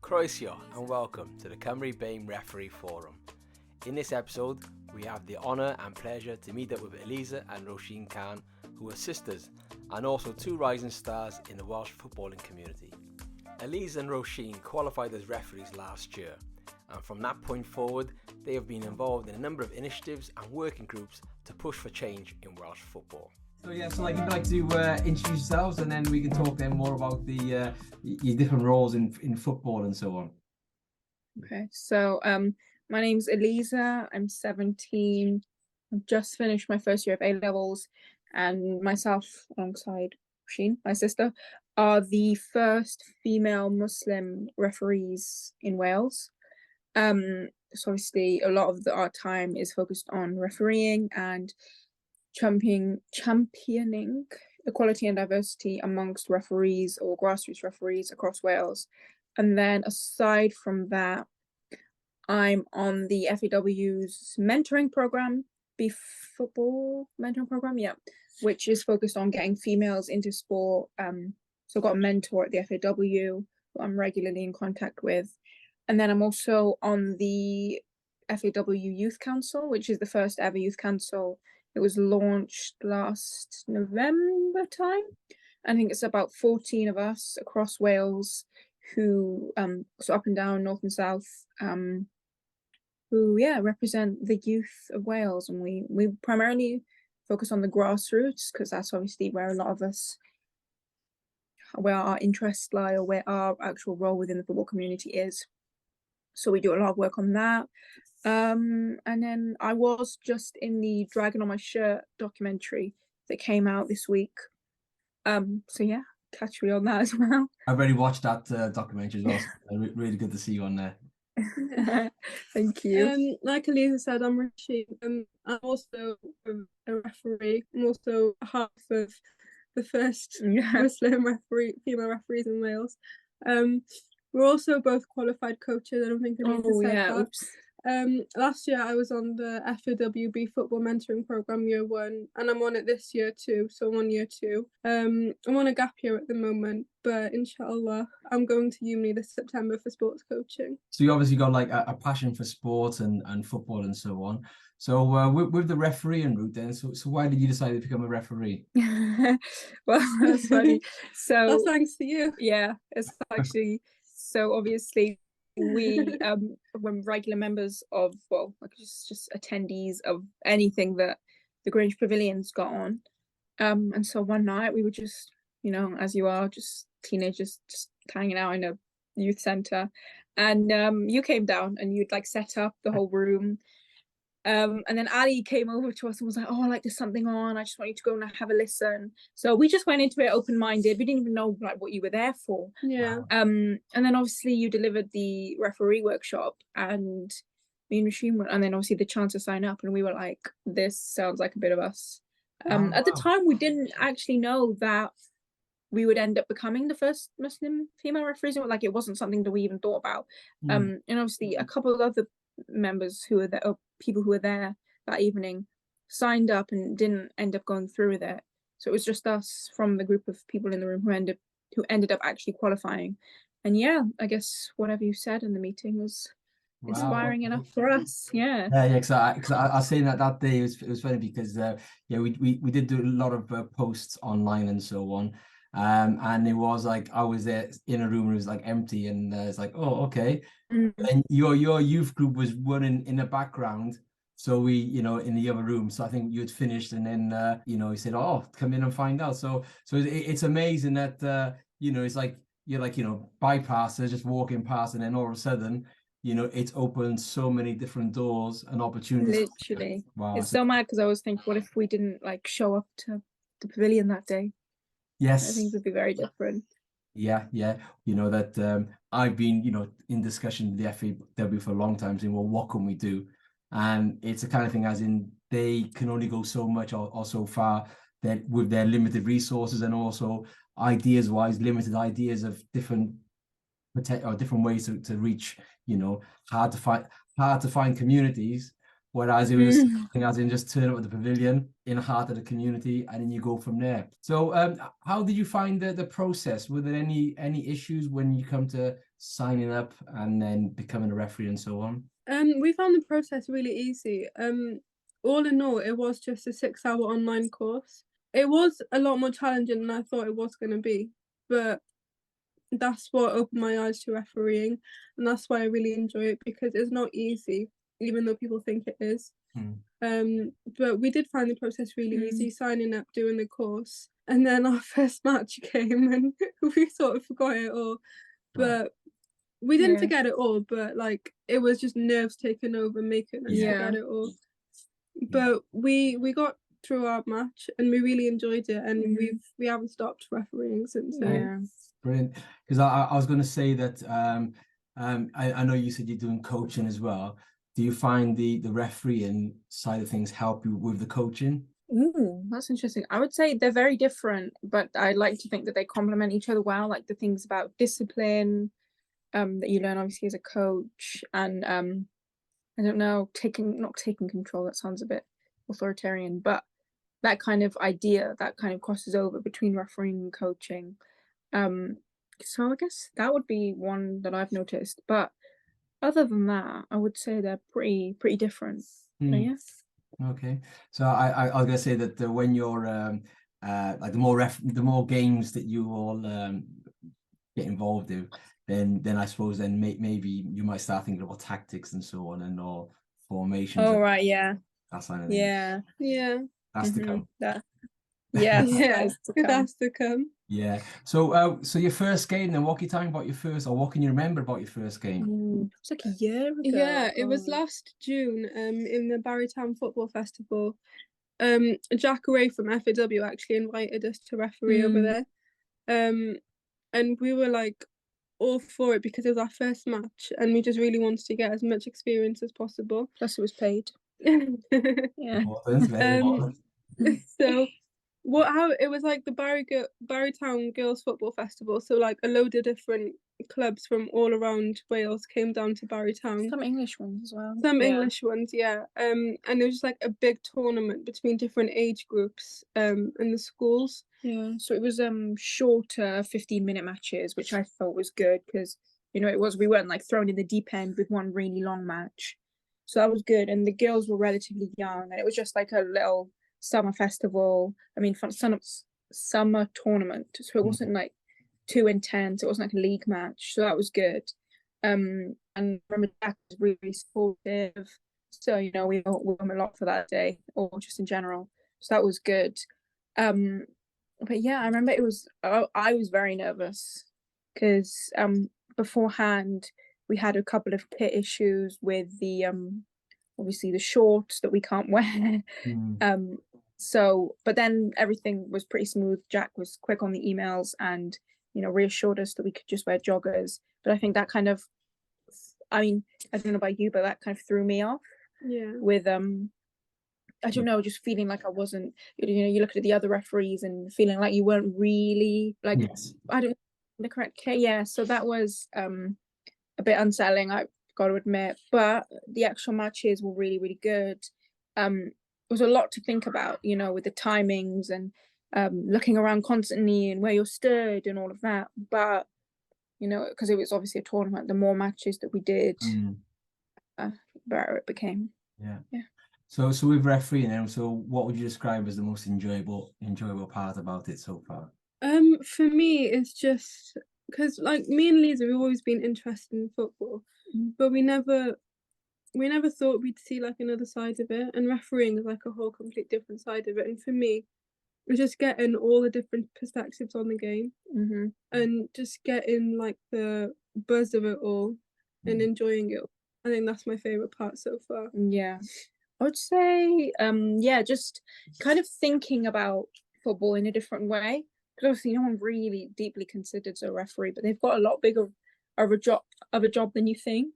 Croeso and welcome to the Cymru BAME Referee Forum. In this episode, we have the honour and pleasure to meet up with Eleeza and Rosheen Khan, who are sisters and also two rising stars in the Welsh footballing community. Eleeza and Rosheen qualified as referees last year, and from that point forward, they have been involved in a number of initiatives and working groups to push for change in Welsh football. So if you'd like to introduce yourselves, and then we can talk then more about your different roles in football and so on. Okay, so my name's Eleeza. I'm 17. I've just finished my first year of A-levels, and myself, alongside Rosheen, my sister, are the first female Muslim referees in Wales. So obviously a lot of our time is focused on refereeing and championing equality and diversity amongst referees or grassroots referees across Wales. And then aside from that, I'm on the FAW's mentoring program, football mentoring program, which is focused on getting females into sport. So I've got a mentor at the FAW who I'm regularly in contact with. And then I'm also on the FAW Youth Council, which is the first ever youth council. It was launched last November time. I think it's about 14 of us across Wales who, so up and down, north and south, who represent the youth of Wales. And we primarily focus on the grassroots, because that's obviously where a lot of us, where our interests lie, or where our actual role within the football community is. So we do a lot of work on that. And then I was just in the Dragon on My Shirt documentary that came out this week. So yeah, catch me on that as well. I've already watched that documentary as well. So really good to see you on there. Thank you. Like Eleeza said, I'm Rosheen. I'm also a referee. I'm also half of the first Muslim female referees in Wales. We're also both qualified coaches. I don't think I need to say that. Oops. Last year I was on the FAWB football mentoring program year 1, and I'm on it this year too, so I'm on year 2. I'm on a gap year at the moment, but inshallah I'm going to uni this September for sports coaching. So you obviously got like a passion for sports and football and so on. So with the refereeing route then, so why did you decide to become a referee? Well, that's funny. So that's thanks to you. Yeah, it's actually, so obviously we when regular members of, well, like just attendees of anything that the Grange Pavilion's got on, and so one night we were just, as you are, just teenagers just hanging out in a youth centre, and you came down and you'd like set up the whole room, and then Ali came over to us and was like, oh, like there's something on, I just want you to go and have a listen. So we just went into it open-minded. We didn't even know like what you were there for. And then obviously you delivered the referee workshop, and me and Rosheen went, and then obviously the chance to sign up, and we were like, this sounds like a bit of us. At the time we didn't actually know that we would end up becoming the first Muslim female referees. Like it wasn't something that we even thought about. And obviously a couple of other members who were there, or people who were there that evening, signed up and didn't end up going through with it. So it was just us from the group of people in the room who ended up actually qualifying. And yeah, I guess whatever you said in the meeting was inspiring enough for us. Because I was saying that day it was funny because we did do a lot of posts online and so on. And it was like I was there in a room and it was like empty, and it's like, oh, okay. And your youth group was running in the background, so we, in the other room. So I think you had finished, and then you said, oh, come in and find out. So it's amazing that it's like you're like bypassers just walking past, and then all of a sudden it's opened so many different doors and opportunities. Literally. Wow. It's so mad, because I was thinking, what if we didn't like show up to the pavilion that day? Yes, I think it would be very different. Yeah. That I've been, in discussion with the FAW for a long time, saying, well, what can we do? And it's the kind of thing as in they can only go so much or so far, that with their limited resources, and also ideas-wise, limited ideas of different ways to reach, hard to find communities. Whereas it was something as in just turn up at the pavilion in the heart of the community, and then you go from there. So how did you find the process? Were there any issues when you come to signing up and then becoming a referee and so on? We found the process really easy. All in all, it was just a 6-hour online course. It was a lot more challenging than I thought it was going to be, but that's what opened my eyes to refereeing, and that's why I really enjoy it, because it's not easy, even though people think it is. But we did find the process really easy, signing up, doing the course, and then our first match came and we sort of forgot it all. But we didn't forget it all, but like it was just nerves taking over, making us forget it all. But we got through our match and we really enjoyed it, and we haven't stopped refereeing since then. Brilliant. Because I was going to say that I know you said you're doing coaching as well. Do you find the refereeing side of things help you with the coaching? Ooh, that's interesting. I would say they're very different, but I like to think that they complement each other well, like the things about discipline that you learn obviously as a coach, and I don't know, not taking control, that sounds a bit authoritarian, but that kind of idea that kind of crosses over between refereeing and coaching. So I guess that would be one that I've noticed, but other than that, I would say they're pretty different. So, yeah. Okay, so I was gonna say that when you're like the more games that you all get involved in, then I suppose then maybe you might start thinking about tactics and so on, and or formations. Oh right, yeah. That kind of thing. Yeah. That's to come. That's to come. Yeah. So so your first game then, what can you tell me about your first, or what can you remember about your first game? It's like a year ago. Yeah, it was last June in the Barrytown Football Festival. Jack Ray from FAW actually invited us to referee over there. And we were like all for it because it was our first match and we just really wanted to get as much experience as possible. Plus it was paid. So how it was like the Barrytown Girls Football Festival, so like a load of different clubs from all around Wales came down to Barrytown. Some English ones as well. English ones, and it was just like a big tournament between different age groups in the schools. So it was shorter 15-minute matches, which I thought was good because we weren't like thrown in the deep end with one really long match, so that was good. And the girls were relatively young, and it was just like a little summer festival. I mean, summer tournament, so it wasn't like too intense. It wasn't like a league match, so that was good. And I remember Jack was really supportive, so we owe him a lot for that day, or just in general. So that was good. But yeah, I remember I was very nervous because beforehand we had a couple of pit issues with the obviously the shorts that we can't wear. So but then everything was pretty smooth. Jack was quick on the emails and reassured us that we could just wear joggers. But I think that kind of, I mean, I don't know about you, but that kind of threw me off. With I don't know, just feeling like I wasn't, you look at the other referees and feeling like you weren't really like, I don't know the correct care. So that was a bit unsettling, I've got to admit. But the actual matches were really, really good. It was a lot to think about, with the timings and looking around constantly and where you're stood and all of that. But because it was obviously a tournament, the more matches that we did, the better it became. So with refereeing now, so what would you describe as the most enjoyable part about it so far? For me, it's just because like me and Lisa, we've always been interested in football, but we never thought we'd see like another side of it, and refereeing is like a whole complete different side of it. And for me, it's just getting all the different perspectives on the game, and just getting like the buzz of it all and enjoying it. I think that's my favorite part so far. I would say just kind of thinking about football in a different way, because obviously no one really deeply considers a referee, but they've got a lot bigger of a job than you think.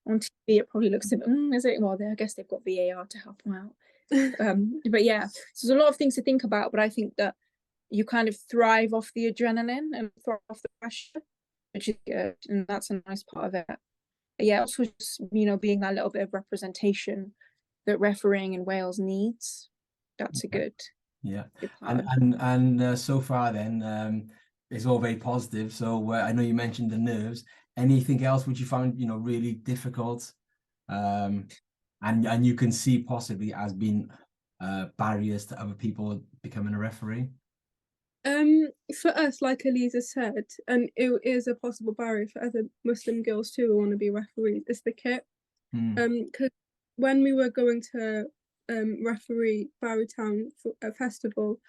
On TV it probably looks a bit, is it? Well, I guess they've got VAR to help them out. But yeah, so there's a lot of things to think about, but I think that you kind of thrive off the adrenaline and thrive off the pressure, which is good, and that's a nice part of it. Also just being that little bit of representation that refereeing in Wales needs. That's a good plan. And so far then, it's all very positive. So I know you mentioned the nerves. Anything else which you found, you know, really difficult, and you can see possibly as being barriers to other people becoming a referee? For us, like Eleeza said, and it is a possible barrier for other Muslim girls too who want to be referees, is the kit. Because when we were going to referee Barrytown for a festival,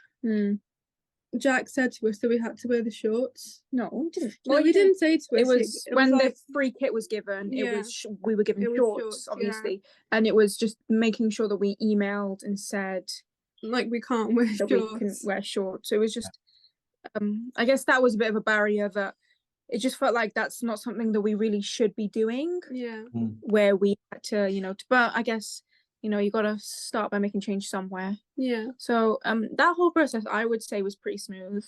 Jack said to us that we had to wear the shorts. No, we didn't. No, we didn't say to us. It was when the free kit was given. It was we were given shorts, obviously, and it was just making sure that we emailed and said like we can't wear that shorts. we can wear shorts. So it was just, I guess that was a bit of a barrier that it just felt like that's not something that we really should be doing. Yeah. Where we had to, you know, but I guess, you know, you got to start by making change somewhere. Yeah. So that whole process, I would say, was pretty smooth.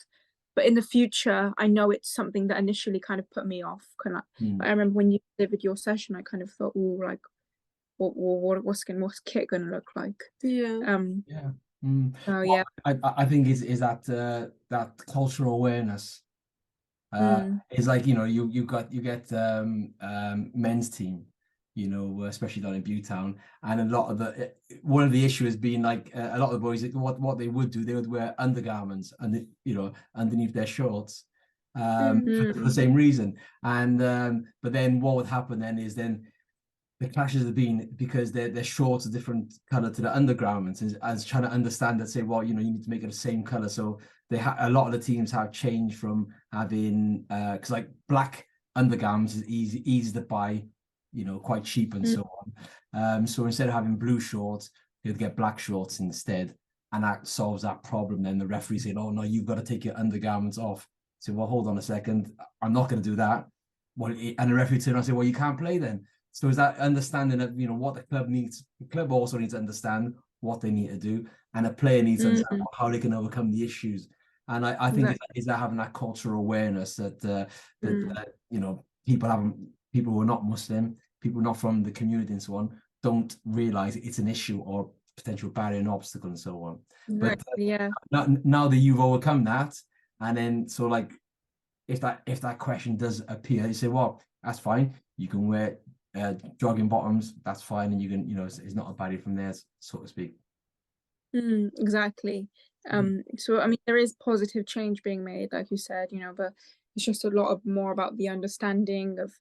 But in the future, I know it's something that initially kind of put me off. I remember when you delivered your session, I kind of thought, oh, like, what's kit gonna look like? Yeah. So yeah. I think is that that cultural awareness. It's like, you know, you get men's team, you know, especially down in Buttown, and a lot of one of the issues being like a lot of the boys, what they would do, they would wear undergarments and, you know, underneath their shorts, for the same reason. And but then what would happen then is the clashes have been because their shorts are different color to the undergarments, as trying to understand that, say, well, you know, you need to make it the same color. So a lot of the teams have changed from having because like black undergarments is easy to buy, you know, quite cheap and so on. So instead of having blue shorts, they'd get black shorts instead, and that solves that problem. Then the referee saying, "Oh no, you've got to take your undergarments off." So, well, hold on a second, I'm not going to do that. Well, and the referee turn around and say, "Well, you can't play then." So is that understanding of, you know, what the club needs? The club also needs to understand what they need to do, and a player needs to understand how they can overcome the issues. And I think is that having that cultural awareness that you know, people who are not Muslim, people not from the community and so on, don't realize it's an issue or potential barrier and obstacle and so on. But now that you've overcome that, and then so like if that question does appear, you say, well, that's fine, you can wear jogging bottoms, that's fine, and you can, you know, it's not a barrier from there, so to speak. Exactly. So I mean, there is positive change being made, like you said, you know, but it's just a lot more about the understanding of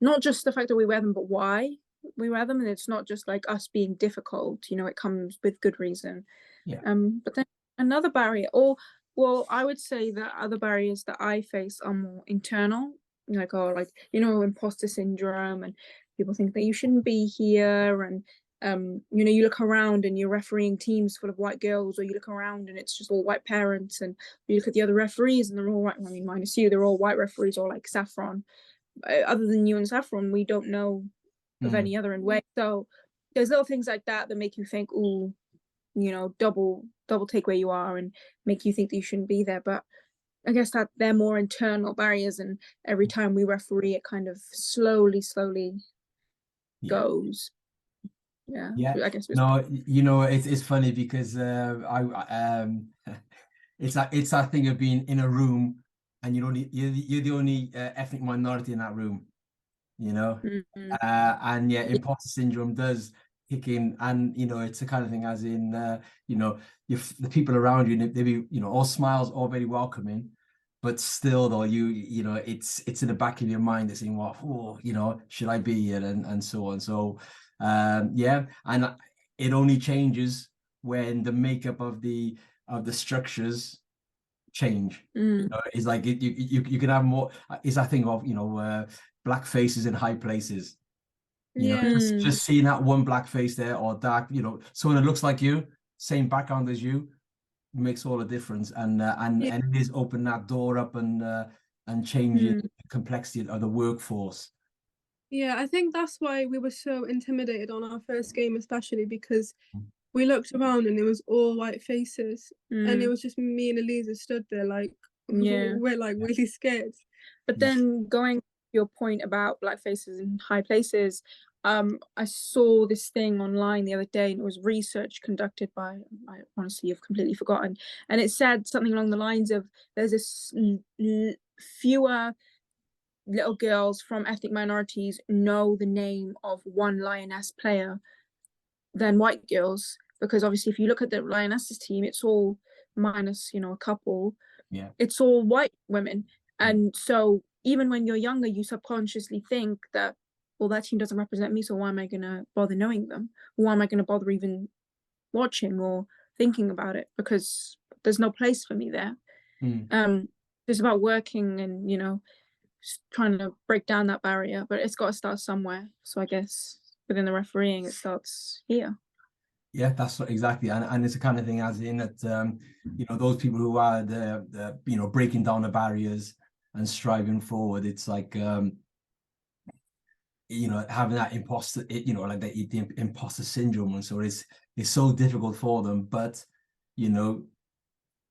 not just the fact that we wear them, but why we wear them. And it's not just like us being difficult, you know, it comes with good reason. But then another barrier, or well, I would say that other barriers that I face are more internal, like, you know, imposter syndrome, and people think that you shouldn't be here, and you know, you look around and you're refereeing teams full of white girls, or you look around and it's just all white parents, and you look at the other referees and they're all white. I mean, minus you, they're all white referees, or like Saffron. Other than you and Saffron, we don't know of any other in way. So there's little things like that that make you think, oh, you know, double take where you are, and make you think that you shouldn't be there. But I guess that they're more internal barriers, and every time we referee, it kind of slowly goes. I guess no, you know, it's funny because it's that thing of being in a room and you're the only ethnic minority in that room, you know. And imposter syndrome does kick in, and you know, it's the kind of thing as in you know, the people around you, they be, you know, all smiles, all very welcoming, but still though, you know, it's in the back of your mind, it's saying, well, oh, you know, should I be here, and so on. So and it only changes when the makeup of the structures change. You know, it's like you can have more. It's that thing of, you know, black faces in high places. You know, just seeing that one black face there, or dark, you know, someone that looks like you, same background as you, makes all the difference. And it is opening that door up and changing the complexity of the workforce. Yeah, I think that's why we were so intimidated on our first game, especially because we looked around and it was all white faces, and it was just me and Eleeza stood there like, we're like really scared. But then going to your point about black faces in high places, I saw this thing online the other day, and it was research conducted by, I honestly have completely forgotten, and it said something along the lines of there's fewer little girls from ethnic minorities know the name of one Lioness player than white girls, because obviously if you look at the Lionesses team, it's all minus, you know, a couple, it's all white women. And so even when you're younger, you subconsciously think that, well, that team doesn't represent me, so why am I gonna bother knowing them? Why am I gonna bother even watching or thinking about it? Because there's no place for me there. It's about working and, you know, trying to break down that barrier, but it's got to start somewhere. So I guess within the refereeing, it starts here. Yeah, that's exactly, and it's the kind of thing as in that you know, those people who are the you know, breaking down the barriers and striving forward. It's like you know, having that imposter, you know, like the imposter syndrome, and so it's so difficult for them. But you know,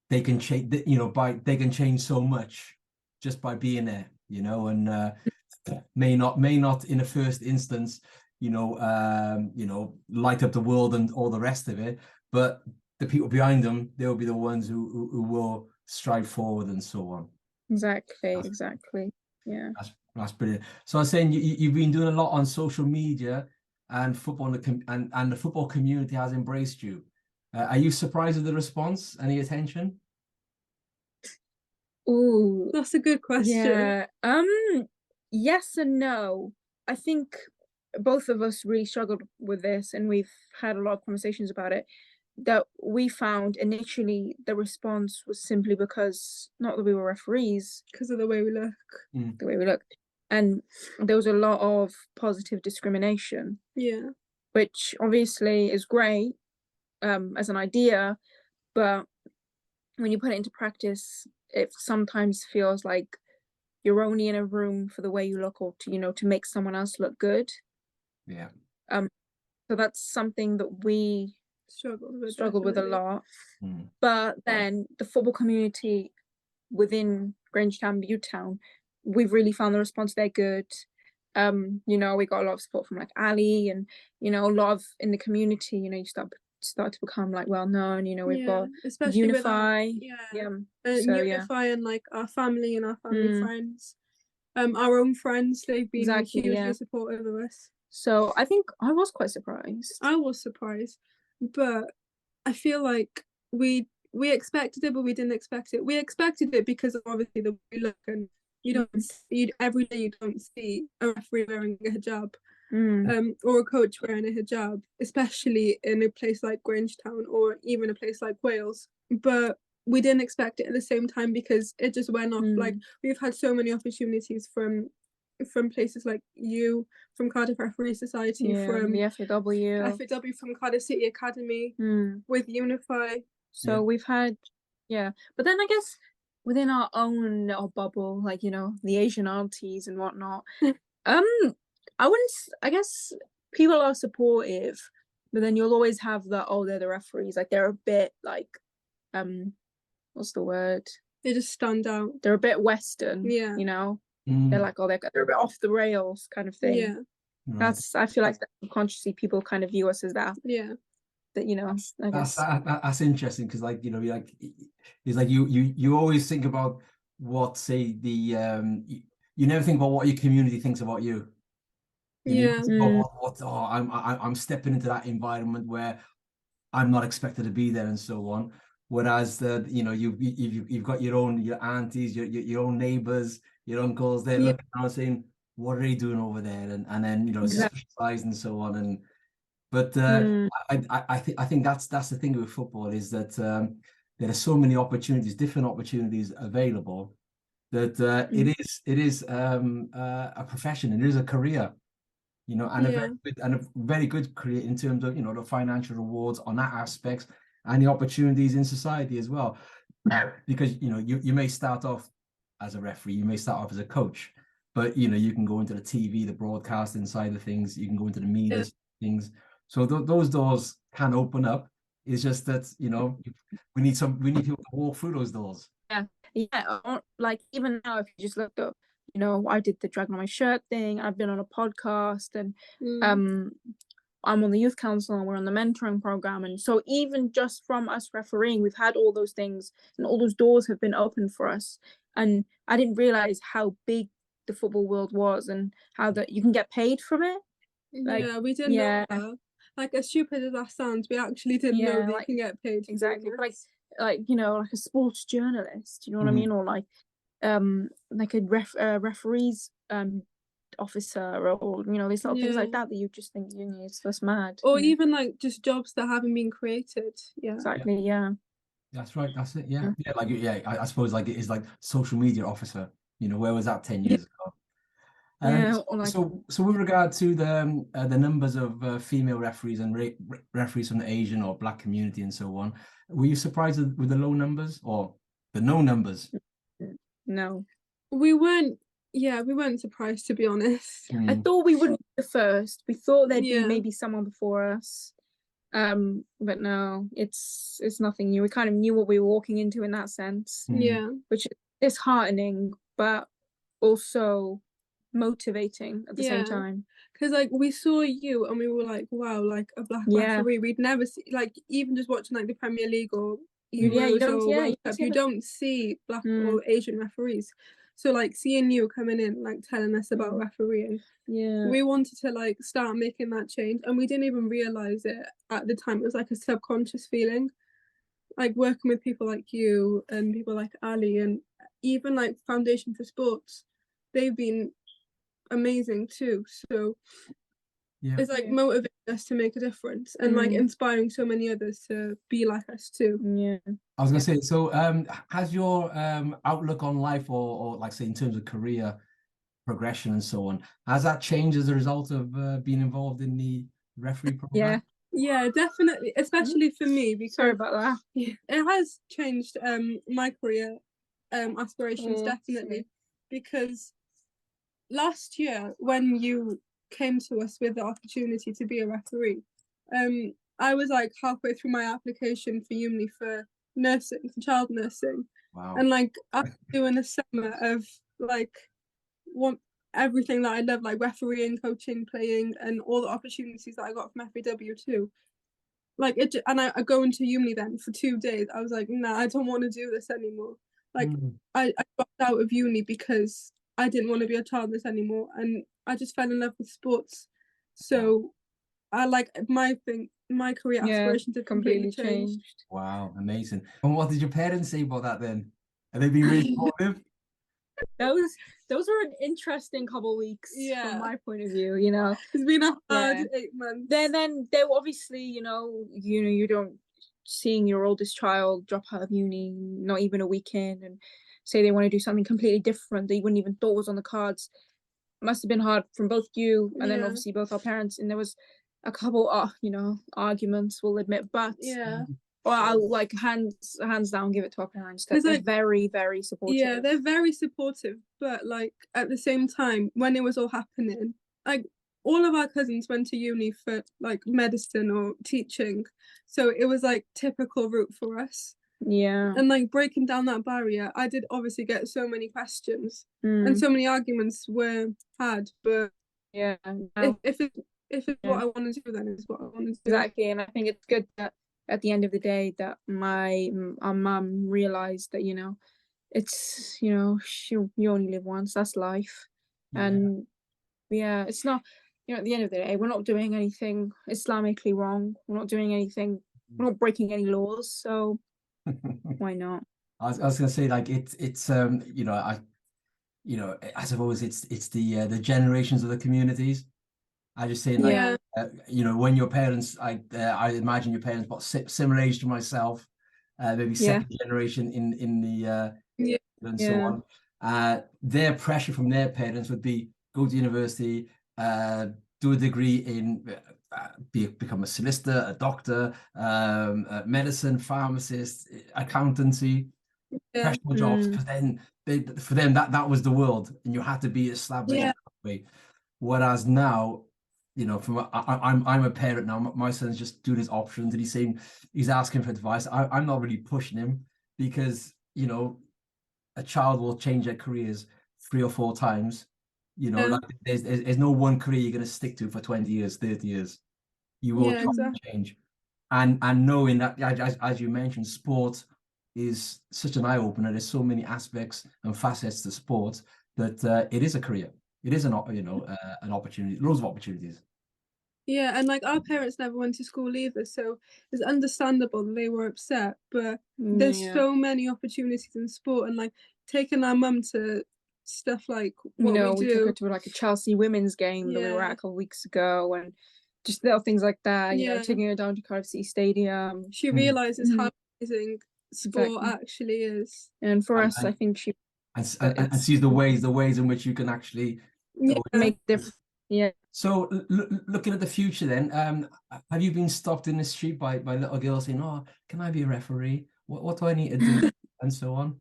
they can change, you know, they can change so much just by being there, you know, and may not in the first instance, you know, light up the world and all the rest of it, but the people behind them, they'll be the ones who will strive forward and so on. Exactly. Yeah. That's brilliant. So I was saying you've been doing a lot on social media, and football, and the football community has embraced you. Are you surprised with the response? Any attention? Ooh, that's a good question. Yeah. Yes and no. I think both of us really struggled with this, and we've had a lot of conversations about it. That we found initially the response was simply because, not that we were referees, because of the way we look. And there was a lot of positive discrimination. Yeah. Which obviously is great as an idea, but when you put it into practice, it sometimes feels like you're only in a room for the way you look, or to, you know, to make someone else look good. Yeah. So that's something that we struggled with a lot. But then the football community within Grangetown, Butetown, we've really found the response there good. You know, we got a lot of support from like Ali, and you know, a lot of in the community, you know, you start to become like well known. You know, we've got especially Unify, Unify, and like our family and our family friends, our own friends, they've been hugely supportive of us. So I think I was quite surprised. I was surprised, but I feel like we expected it, but we didn't expect it. We expected it because obviously the way we look, and you don't see every day. You don't see a referee wearing a hijab, or a coach wearing a hijab, especially in a place like Grangetown or even a place like Wales. But we didn't expect it at the same time because it just went off. Like we've had so many opportunities from places like you, from Cardiff Referee Society, from the FAW, from Cardiff City Academy, with Unify. So we've had, but then I guess within our own little bubble, like, you know, the Asian aunties and whatnot, I guess people are supportive, but then you'll always have that, oh, they're the referees, like they're a bit like, what's the word? They just stand out. They're a bit Western, you know? They're like, oh, they're a bit off the rails kind of thing. Yeah. That's, I feel like that subconsciously people kind of view us as that. Yeah. That, you know, I guess. That's interesting, because like, you know, like it's like you always think about what, say, the you never think about what your community thinks about you. You know, I'm stepping into that environment where I'm not expected to be there and so on. Whereas you know, you've got your aunties, your own neighbors, your uncles, they're looking around saying, what are they doing over there? And then, you know, socialized and so on. And but I think that's the thing with football, is that there are so many opportunities, different opportunities available, that it is a profession, it is a career, you know, and a very good career in terms of, you know, the financial rewards on that aspect, and the opportunities in society as well. Because, you know, you may start off as a referee, you may start off as a coach, but, you know, you can go into the TV, the broadcasting side of things, you can go into the media things. So those doors can open up. It's just that, you know, we need people to walk through those doors. Yeah. Like even now, if you just look up you know, I did the drag on my shirt thing. I've been on a podcast, and I'm on the youth council, and we're on the mentoring program. And so even just from us refereeing, we've had all those things, and all those doors have been opened for us. And I didn't realize how big the football world was, and how that you can get paid from it. Like, yeah, we didn't know that. Like, as stupid as that sounds, we actually didn't know that you can get paid. Exactly. Like, you know, like a sports journalist, you know what I mean? Or like a referees officer, or you know, these little things like that you just think uni is just mad. Or even like just jobs that haven't been created. Exactly. That's right. That's it. Yeah. Like I suppose like it is like social media officer. You know, where was that 10 years ago? So with regard to the numbers of female referees and referees from the Asian or Black community and so on, were you surprised with the low numbers or the no numbers? No, we weren't. Yeah, we weren't surprised, to be honest. I thought we wouldn't be the first. We thought there'd be maybe someone before us. But no, it's nothing new. We kind of knew what we were walking into in that sense. Yeah, which is disheartening, but also motivating at the same time. Because like we saw you and we were like, wow, like a Black referee. We'd never see, like, even just watching like the Premier League or World Cup, you don't see Black or Asian referees. So like seeing you coming in, like telling us about refereeing, we wanted to like start making that change, and we didn't even realize it at the time. It was like a subconscious feeling, like working with people like you and people like Ali, and even like Foundation for Sports. They've been amazing too. So it's like motivating us to make a difference, and like inspiring so many others to be like us too. I was gonna say, so has your outlook on life, or like say in terms of career progression and so on, has that changed as a result of being involved in the referee program? Yeah, definitely, especially for me, because sorry about that. It has changed my career aspirations, definitely, because last year when you came to us with the opportunity to be a referee, I was like halfway through my application for uni for nursing, for child nursing. Wow. And like after doing a summer of like everything that I love, like refereeing, coaching, playing, and all the opportunities that I got from FAW too, like it, and I go into uni then for 2 days. I was like, nah, I don't want to do this anymore. Like I dropped out of uni because I didn't want to be a child nurse anymore, and I just fell in love with sports. So I like my career aspirations have completely changed. Wow, amazing. And what did your parents say about that then? Have they been really supportive? Those were an interesting couple of weeks from my point of view, you know. It's been a hard 8 months. Then they were obviously, you know, you don't seeing your oldest child drop out of uni, not even a weekend, and say they want to do something completely different that you wouldn't even thought was on the cards. It must have been hard from both you and then obviously both our parents, and there was a couple you know, arguments, we'll admit, but well, I'll like hands down give it to our parents, because they're very, very supportive. Yeah, they're very supportive, but like at the same time, when it was all happening, like all of our cousins went to uni for like medicine or teaching, so it was like typical route for us. And like breaking down that barrier, I did obviously get so many questions and so many arguments were had, but if it's what I want to do, then it's what I want to do. Exactly. And I think it's good that at the end of the day that our mum realized that, you know, it's, you know, you only live once, that's life. And it's not, you know, at the end of the day, we're not doing anything Islamically wrong, we're not doing anything, we're not breaking any laws, so why not? I was gonna say, like, it's you know, I suppose it's the generations of the communities. I just saying, like, you know, when your parents, I imagine your parents about similar age to myself, maybe second generation in the and so on. Their pressure from their parents would be go to university, do a degree in become a solicitor, a doctor, medicine, pharmacist, accountancy, professional jobs, because then for them that was the world, and you had to be established that way. Whereas now, you know, from I'm a parent now. My son's just doing his options, and he's asking for advice. I'm not really pushing him, because, you know, a child will change their careers 3 or 4 times. You know, like there's no one career you're going to stick to for 20 years, 30 years. You will try to change. And knowing that, as you mentioned, sport is such an eye-opener. There's so many aspects and facets to sport that it is a career. It is an opportunity, loads of opportunities. Yeah, and like our parents never went to school either, so it's understandable that they were upset. But there's so many opportunities in sport, and like taking our mum to stuff like what we took her do. to like a Chelsea women's game that we were at a couple of weeks ago, and just little things like that. You know, taking her down to Cardiff City Stadium. She realizes how amazing sport actually is. And for us, I think she and sees the ways in which you can actually make difference. Yeah. So looking at the future then, have you been stopped in the street by little girls saying, "Oh, can I be a referee? What do I need to do?" and so on?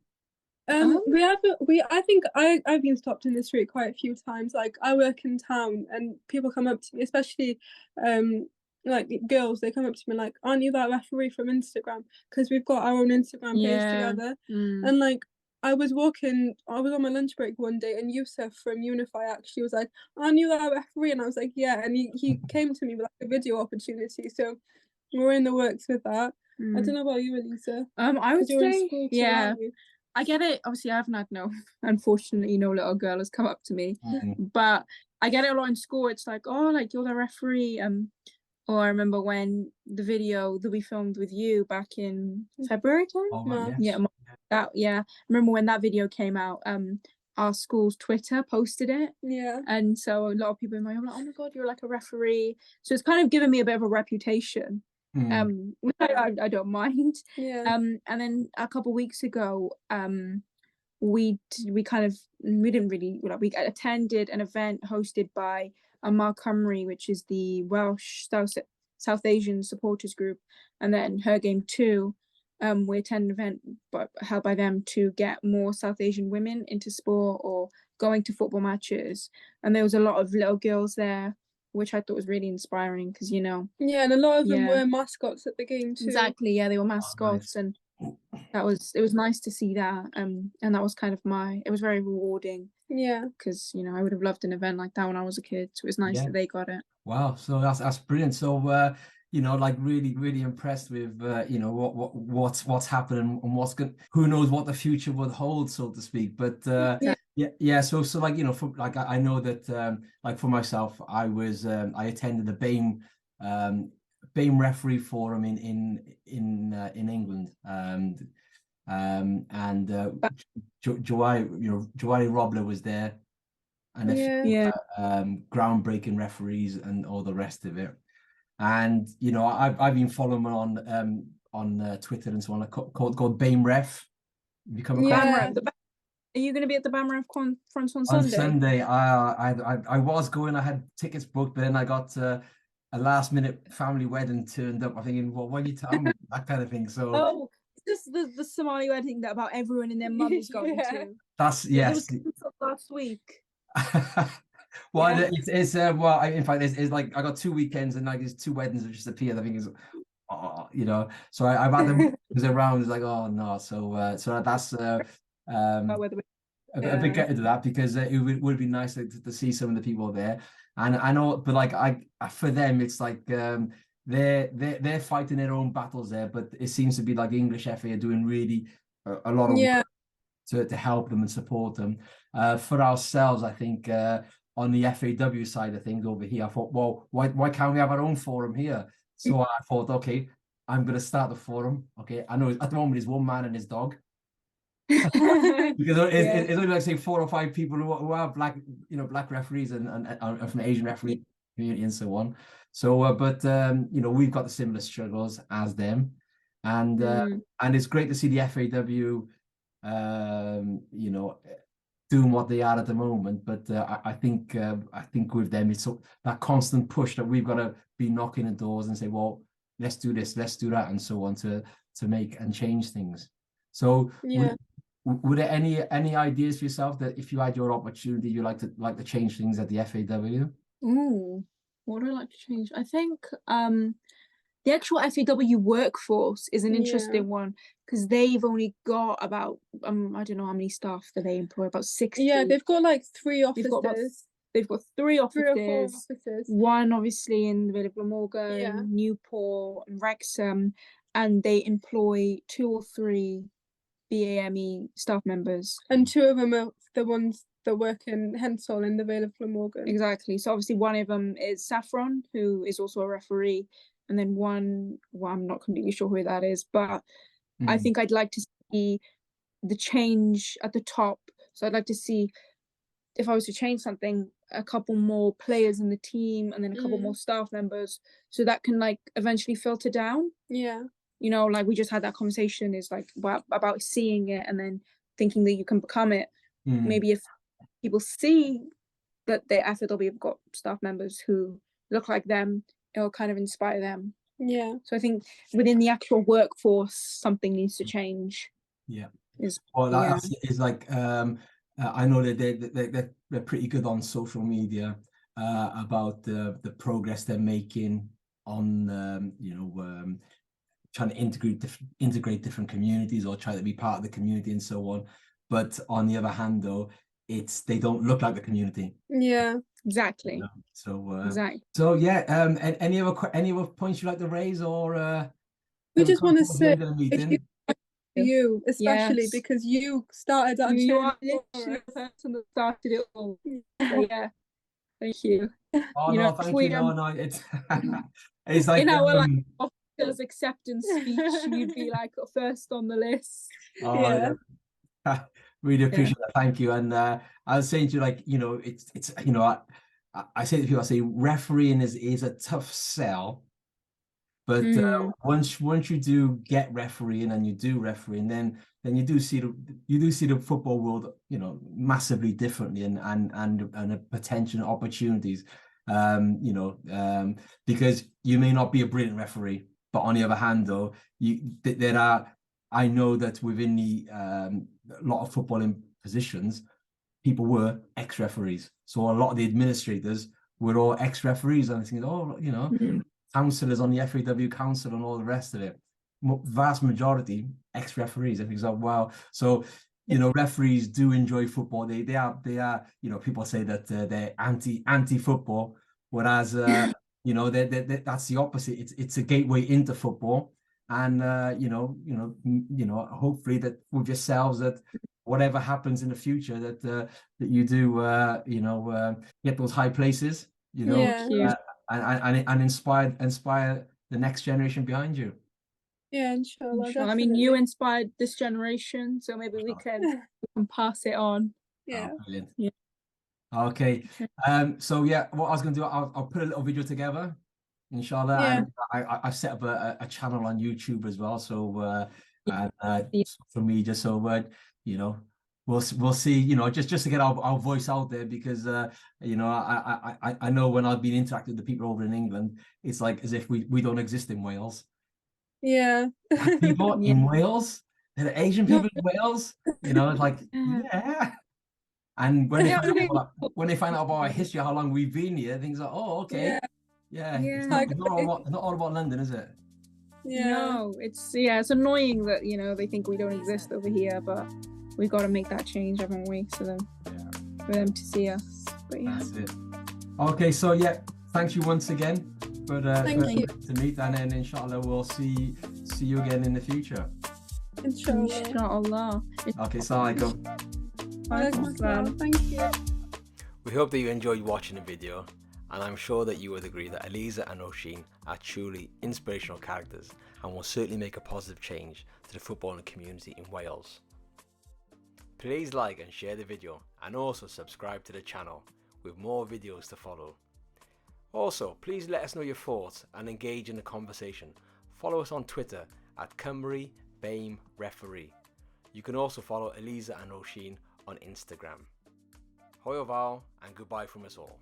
I think I've been stopped in the street quite a few times. Like I work in town and people come up to me, especially like girls, they come up to me like, "Aren't you that referee from Instagram?" Because we've got our own Instagram page together. And like I was on my lunch break one day and Yusuf from Unify actually was like, "Aren't you that referee?" And I was like, "Yeah." And he came to me with like a video opportunity. So we're in the works with that. I don't know about you, Eleeza. I would say, yeah. I get it. Obviously, I haven't had unfortunately, no little girl has come up to me, but I get it a lot in school. It's like, "Oh, like you're the referee." Or I remember when the video that we filmed with you back in February time. I remember when that video came out. Our school's Twitter posted it. Yeah. And so a lot of people in my home were like, "Oh my God, you're like a referee." So it's kind of given me a bit of a reputation. Which I don't mind. Yeah. And then a couple of weeks ago, we attended an event hosted by Cymru, which is the Welsh South Asian supporters group, and then Her Game 2. We attended an event held by them to get more South Asian women into sport or going to football matches, and there was a lot of little girls there, which I thought was really inspiring because, you know. Yeah, and a lot of them were mascots at the game too. Exactly, yeah, they were mascots, and it was nice to see that. And that was kind of it was very rewarding. Yeah. Because, you know, I would have loved an event like that when I was a kid. So it was nice that they got it. Wow, so that's brilliant. So you know, like really, really impressed with you know, what's happening and who knows what the future would hold, so to speak. But yeah. So like, you know, I know that like for myself, I attended the BAME referee forum in England, and Joanne Robler was there, and groundbreaking referees and all the rest of it. And you know, I've been following on Twitter and so on, called BAME Ref. Have you come across? Are you going to be at the BAME Ref conference on Sunday? On Sunday, I was going. I had tickets booked, but then I got a last-minute family wedding turned up. I'm thinking, well, what are you telling me? That kind of thing. So it's just the Somali wedding that about everyone and their mum is going to. That's yes. It was last week. Well, it's well, in fact, it's like I got 2 weekends and like there's 2 weddings that just appeared. I think is, you know, so I've had them around. It's like, oh no, so that's a big get into that because it would be nice to see some of the people there. And I know, but like for them, it's like they're fighting their own battles there. But it seems to be like the English FA are doing really a lot of work to help them and support them. For ourselves, I think on the FAW side of things over here, I thought, well, why can't we have our own forum here? So I thought, okay, I'm going to start the forum. Okay, I know at the moment it's one man and his dog. Because it's only like say 4 or 5 people who are black, you know, black referees and from the Asian referee community and so on. So, but you know, we've got the similar struggles as them, and it's great to see the FAW, you know, doing what they are at the moment. But I think with them, it's that constant push that we've got to be knocking at doors and say, well, let's do this, let's do that, and so on to make and change things. So were there any ideas for yourself that if you had your opportunity, you like to change things at the FAW? Ooh, what do I like to change? I think the actual FAW workforce is an Yeah. interesting one, because they've only got about I don't know how many staff that they employ, about 60. Yeah, they've got like 3 They've got about offices. They've got 3 3 or 4 offices. offices. One obviously in the Vale of Glamorgan, Yeah. Newport, and Wrexham, and they employ 2 or 3 BAME staff members. And 2 of them are the ones that work in Hensall in the Vale of Glamorgan. Exactly. So obviously one of them is Saffron, who is also a referee, and then one, well, I'm not completely sure who that is, but I think I'd like to see the change at the top. So I'd like to see, if I was to change something, a couple more players in the team, and then a couple more staff members, so that can like eventually filter down. Yeah. You know, like we just had that conversation, is like about seeing it and then thinking that you can become it. Maybe if people see that the FAW have got staff members who look like them, it'll kind of inspire them. Yeah. So I think within the actual workforce, something needs to change. Yeah. Is Well, that is like I know that they're pretty good on social media about the progress they're making on trying to integrate different communities, or try to be part of the community and so on. But on the other hand, though, they don't look like the community. Yeah. Exactly. You know? So Exactly. So yeah. And any other points you'd like to raise, or We just want to say you, especially because you started that. You are literally the person that started it all. So yeah, thank you. Oh no, thank you. No, it's like in our like officers acceptance speech, you'd be like first on the list. Oh, yeah. Really appreciate that. Thank you. And I was saying to you, like, it's I say to people, I say refereeing is a tough sell. But once you do get refereeing and you do refereeing, then you do see the football world, massively differently, and a potential opportunities, because you may not be a brilliant referee, but on the other hand, though, I know that within the lot of footballing positions, people were ex-referees, so a lot of the administrators were all ex-referees, and I think, councillors on the FAW council and all the rest of it, vast majority ex-referees. I think so. Wow. So referees do enjoy football. They are people say that they're anti-football, whereas that's the opposite. It's a gateway into football, and hopefully that with yourselves, that whatever happens in the future, that you do get those high places, and inspire the next generation behind you. Yeah, inshallah. I mean, you inspired this generation, so maybe we can pass it on. Yeah. Oh, brilliant. Yeah. Okay. So yeah, what I was going to do, I'll put a little video together, inshallah. Yeah. And I've set up a channel on YouTube as well. So social media. So we'll see. Just to get our voice out there, because I know when I've been interacting with the people over in England, it's like as if we don't exist in Wales. Yeah. People in Wales, there are Asian people in Wales. It's like And when they find out about our history, how long we've been here, things like, oh, okay, yeah. It's not all about London, is it? Yeah. No, it's annoying that they think we don't exist over here, but we've got to make that change, haven't we? So then, for them to see us. But yeah, that's it. Okay, so thank you once again for to meet, and then inshallah we'll see you again in the future. Inshallah. Okay, assalamu alaikum. Thank you. We hope that you enjoyed watching the video, and I'm sure that you would agree that Eleeza and Rosheen are truly inspirational characters and will certainly make a positive change to the footballing community in Wales. Please like and share the video, and also subscribe to the channel with more videos to follow. Also, please let us know your thoughts and engage in the conversation. Follow us on Twitter at Cymru BAME Referee. You can also follow Eleeza and Rosheen on Instagram. Hwyl fawr and goodbye from us all.